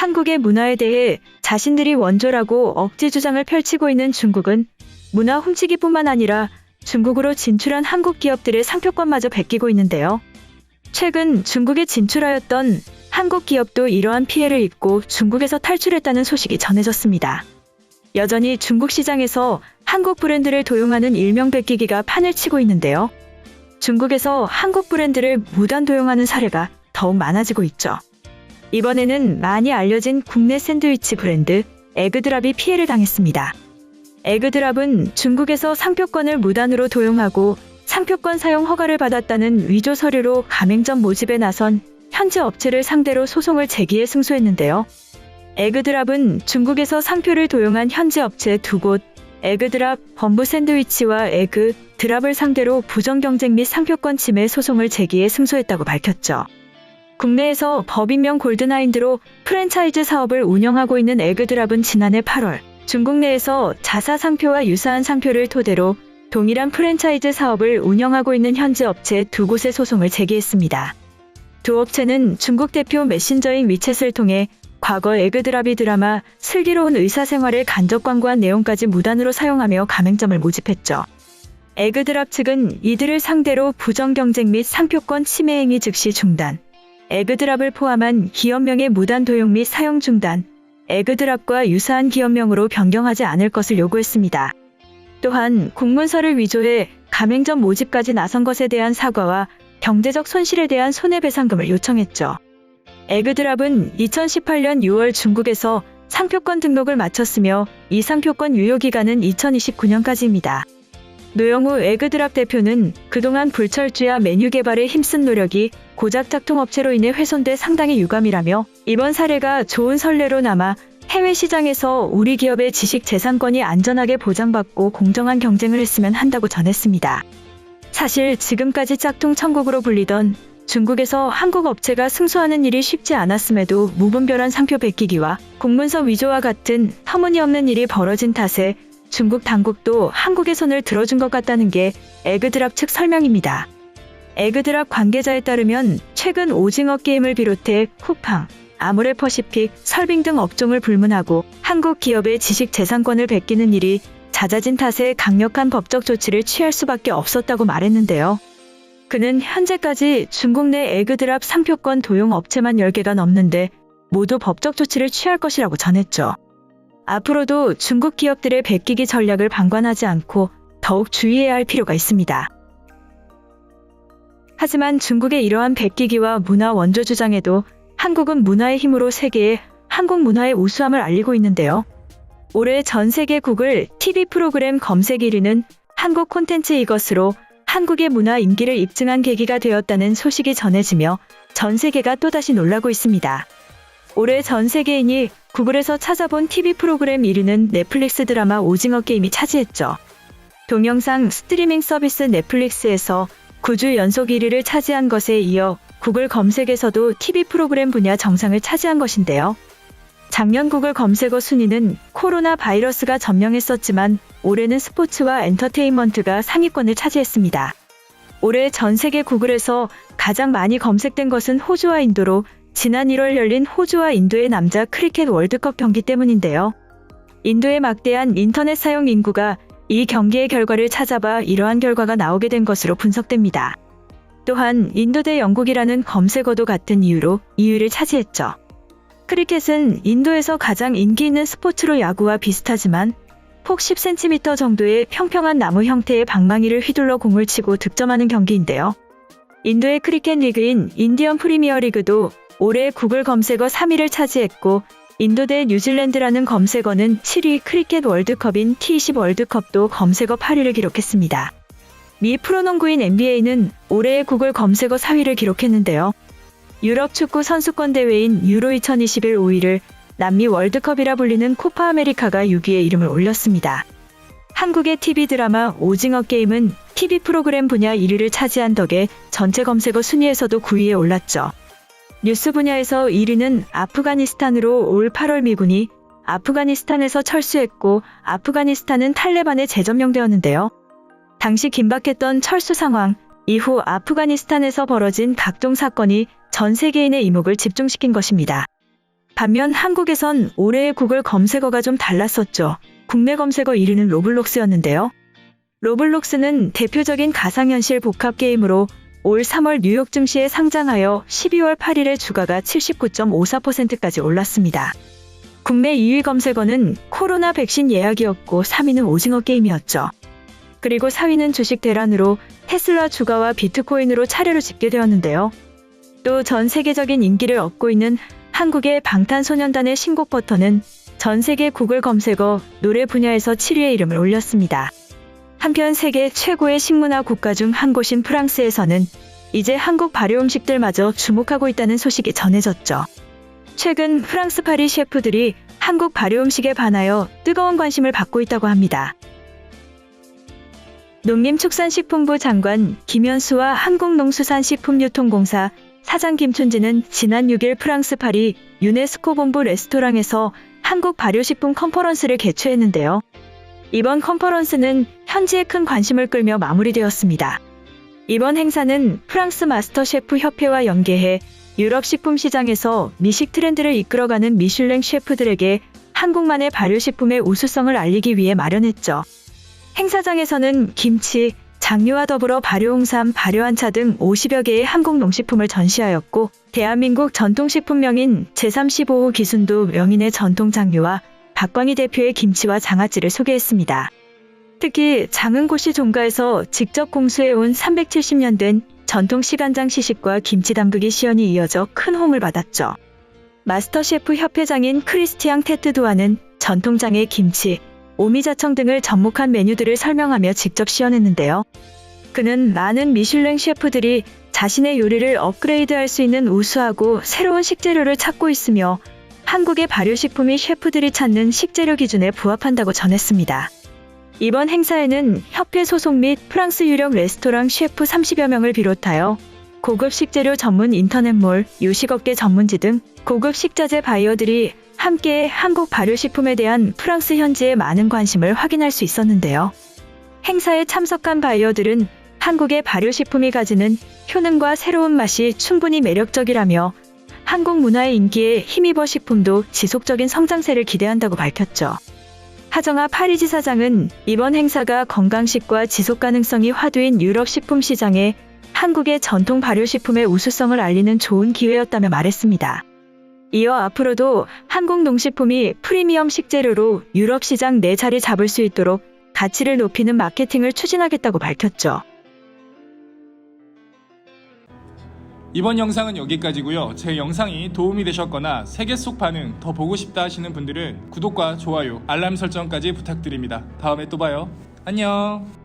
한국의 문화에 대해 자신들이 원조라고 억지 주장을 펼치고 있는 중국은 문화 훔치기뿐만 아니라 중국으로 진출한 한국 기업들의 상표권마저 베끼고 있는데요. 최근 중국에 진출하였던 한국 기업도 이러한 피해를 입고 중국에서 탈출했다는 소식이 전해졌습니다. 여전히 중국 시장에서 한국 브랜드를 도용하는 일명 베끼기가 판을 치고 있는데요. 중국에서 한국 브랜드를 무단 도용하는 사례가 더욱 많아지고 있죠. 이번에는 많이 알려진 국내 샌드위치 브랜드 에그드랍이 피해를 당했습니다. 에그드랍은 중국에서 상표권을 무단으로 도용하고 상표권 사용 허가를 받았다는 위조 서류로 가맹점 모집에 나선 현지 업체를 상대로 소송을 제기해 승소했는데요. 에그드랍은 중국에서 상표를 도용한 현지 업체 2곳, 에그드랍, 범부 샌드위치와 에그드랍을 상대로 부정경쟁 및 상표권 침해 소송을 제기해 승소했다고 밝혔죠. 국내에서 법인명 골든하인드로 프랜차이즈 사업을 운영하고 있는 에그드랍은 지난해 8월 중국 내에서 자사 상표와 유사한 상표를 토대로 동일한 프랜차이즈 사업을 운영하고 있는 현지 업체 2곳에 소송을 제기했습니다. 두 업체는 중국 대표 메신저인 위챗을 통해 과거 에그드랍이 드라마 슬기로운 의사생활을 간접 광고한 내용까지 무단으로 사용하며 가맹점을 모집했죠. 에그드랍 측은 이들을 상대로 부정경쟁 및 상표권 침해 행위 즉시 중단, 에그드랍을 포함한 기업명의 무단 도용 및 사용 중단, 에그드랍과 유사한 기업명으로 변경하지 않을 것을 요구했습니다. 또한 공문서를 위조해 가맹점 모집까지 나선 것에 대한 사과와 경제적 손실에 대한 손해배상금을 요청했죠. 에그드랍은 2018년 6월 중국에서 상표권 등록을 마쳤으며 이 상표권 유효기간은 2029년까지입니다. 노영우 에그드랍 대표는 그동안 불철주야 메뉴 개발에 힘쓴 노력이 고작 작통업체로 인해 훼손돼 상당히 유감이라며 이번 사례가 좋은 선례로 남아 해외 시장에서 우리 기업의 지식 재산권이 안전하게 보장받고 공정한 경쟁을 했으면 한다고 전했습니다. 사실 지금까지 짝퉁 천국으로 불리던 중국에서 한국 업체가 승소하는 일이 쉽지 않았음에도 무분별한 상표 베끼기와 공문서 위조와 같은 터무니없는 일이 벌어진 탓에 중국 당국도 한국의 손을 들어준 것 같다는 게 에그드랍 측 설명입니다. 에그드랍 관계자에 따르면 최근 오징어 게임을 비롯해 쿠팡, 아모레퍼시픽, 설빙 등 업종을 불문하고 한국 기업의 지식 재산권을 베끼는 일이 잦아진 탓에 강력한 법적 조치를 취할 수밖에 없었다고 말했는데요. 그는 현재까지 중국 내 에그드랍 상표권 도용 업체만 10개가 넘는데 모두 법적 조치를 취할 것이라고 전했죠. 앞으로도 중국 기업들의 베끼기 전략을 방관하지 않고 더욱 주의해야 할 필요가 있습니다. 하지만 중국의 이러한 베끼기와 문화 원조 주장에도 한국은 문화의 힘으로 세계에 한국 문화의 우수함을 알리고 있는데요. 올해 전 세계 구글 TV 프로그램 검색 1위는 한국 콘텐츠 이것으로 한국의 문화 인기를 입증한 계기가 되었다는 소식이 전해지며 전 세계가 또다시 놀라고 있습니다. 올해 전 세계인이 구글에서 찾아본 TV 프로그램 1위는 넷플릭스 드라마 오징어 게임이 차지했죠. 동영상 스트리밍 서비스 넷플릭스에서 9주 연속 1위를 차지한 것에 이어 구글 검색에서도 TV 프로그램 분야 정상을 차지한 것인데요. 작년 구글 검색어 순위는 코로나 바이러스가 점령했었지만 올해는 스포츠와 엔터테인먼트가 상위권을 차지했습니다. 올해 전 세계 구글에서 가장 많이 검색된 것은 호주와 인도로 지난 1월 열린 호주와 인도의 남자 크리켓 월드컵 경기 때문인데요. 인도의 막대한 인터넷 사용 인구가 이 경기의 결과를 찾아봐 이러한 결과가 나오게 된 것으로 분석됩니다. 또한 인도 대 영국이라는 검색어도 같은 이유로 2위를 차지했죠. 크리켓은 인도에서 가장 인기 있는 스포츠로 야구와 비슷하지만 폭 10cm 정도의 평평한 나무 형태의 방망이를 휘둘러 공을 치고 득점하는 경기인데요. 인도의 크리켓 리그인 인디언 프리미어 리그도 올해 구글 검색어 3위를 차지했고 인도 대 뉴질랜드라는 검색어는 7위 크리켓 월드컵인 T20 월드컵도 검색어 8위를 기록했습니다. 미 프로농구인 NBA는 올해의 구글 검색어 4위를 기록했는데요. 유럽 축구 선수권 대회인 유로 2021 5위를 남미 월드컵이라 불리는 코파 아메리카가 6위에 이름을 올렸습니다. 한국의 TV 드라마 오징어 게임은 TV 프로그램 분야 1위를 차지한 덕에 전체 검색어 순위에서도 9위에 올랐죠. 뉴스 분야에서 1위는 아프가니스탄으로 올 8월 미군이 아프가니스탄에서 철수했고 아프가니스탄은 탈레반에 재점령되었는데요. 당시 긴박했던 철수 상황, 이후 아프가니스탄에서 벌어진 각종 사건이 전 세계인의 이목을 집중시킨 것입니다. 반면 한국에선 올해의 구글 검색어가 좀 달랐었죠. 국내 검색어 1위는 로블록스였는데요. 로블록스는 대표적인 가상현실 복합 게임으로 올 3월 뉴욕 증시에 상장하여 12월 8일에 주가가 79.54%까지 올랐습니다. 국내 2위 검색어는 코로나 백신 예약이었고 3위는 오징어 게임이었죠. 그리고 4위는 주식 대란으로 테슬라 주가와 비트코인으로 차례로 집계되었는데요. 또 전 세계적인 인기를 얻고 있는 한국의 방탄소년단의 신곡 버터는 전 세계 구글 검색어 노래 분야에서 7위의 이름을 올렸습니다. 한편 세계 최고의 식문화 국가 중 한 곳인 프랑스에서는 이제 한국 발효 음식들마저 주목하고 있다는 소식이 전해졌죠. 최근 프랑스 파리 셰프들이 한국 발효 음식에 반하여 뜨거운 관심을 받고 있다고 합니다. 농림축산식품부 장관 김현수와 한국농수산식품유통공사 사장 김춘지는 지난 6일 프랑스 파리 유네스코 본부 레스토랑에서 한국 발효식품 컨퍼런스를 개최했는데요. 이번 컨퍼런스는 현지에 큰 관심을 끌며 마무리되었습니다. 이번 행사는 프랑스 마스터 셰프 협회와 연계해 유럽 식품 시장에서 미식 트렌드를 이끌어가는 미슐랭 셰프들에게 한국만의 발효식품의 우수성을 알리기 위해 마련했죠. 행사장에서는 김치, 장류와 더불어 발효홍삼, 발효한차 등 50여 개의 한국 농식품을 전시하였고 대한민국 전통식품명인 제35호 기순도 명인의 전통 장류와 박광희 대표의 김치와 장아찌를 소개했습니다. 특히 장흥고시 종가에서 직접 공수해온 370년 된 전통 시간장 시식과 김치 담그기 시연이 이어져 큰 호응을 받았죠. 마스터셰프 협회장인 크리스티앙 테트도아는 전통장의 김치, 오미자청 등을 접목한 메뉴들을 설명하며 직접 시연했는데요. 그는 많은 미슐랭 셰프들이 자신의 요리를 업그레이드할 수 있는 우수하고 새로운 식재료를 찾고 있으며 한국의 발효식품이 셰프들이 찾는 식재료 기준에 부합한다고 전했습니다. 이번 행사에는 협회 소속 및 프랑스 유력 레스토랑 셰프 30여 명을 비롯하여 고급 식재료 전문 인터넷몰, 요식업계 전문지 등 고급 식자재 바이어들이 함께 한국 발효식품에 대한 프랑스 현지의 많은 관심을 확인할 수 있었는데요. 행사에 참석한 바이어들은 한국의 발효식품이 가지는 효능과 새로운 맛이 충분히 매력적이라며 한국 문화의 인기에 힘입어 식품도 지속적인 성장세를 기대한다고 밝혔죠. 하정아 파리지사장은 이번 행사가 건강식과 지속가능성이 화두인 유럽 식품 시장에 한국의 전통 발효식품의 우수성을 알리는 좋은 기회였다며 말했습니다. 이어 앞으로도 한국 농식품이 프리미엄 식재료로 유럽 시장 내 자리 잡을 수 있도록 가치를 높이는 마케팅을 추진하겠다고 밝혔죠. 이번 영상은 여기까지고요. 제 영상이 도움이 되셨거나 세계 속 반응 더 보고 싶다 하시는 분들은 구독과 좋아요, 알람 설정까지 부탁드립니다. 다음에 또 봐요. 안녕.